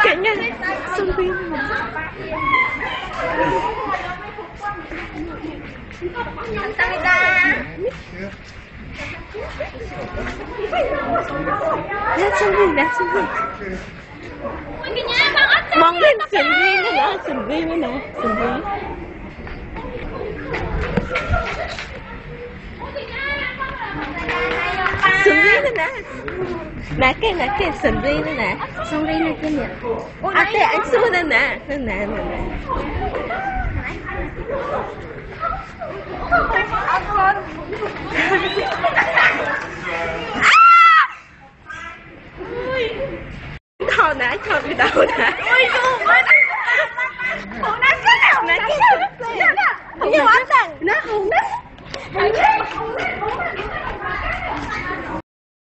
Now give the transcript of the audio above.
Kệ nha. Xuân viên. Nè Xuân viên nè Xuân viên. Mong lên Xuân viên nữa nè Xuân viên nữa nè Xuân viên. Xuân viên nữa nè. Nè cái Xuân viên nữa nè. Xuân viên này kia nè. À thế anh Xuân nữa nè. Nè. Đầu nè, cho cái đầu nè.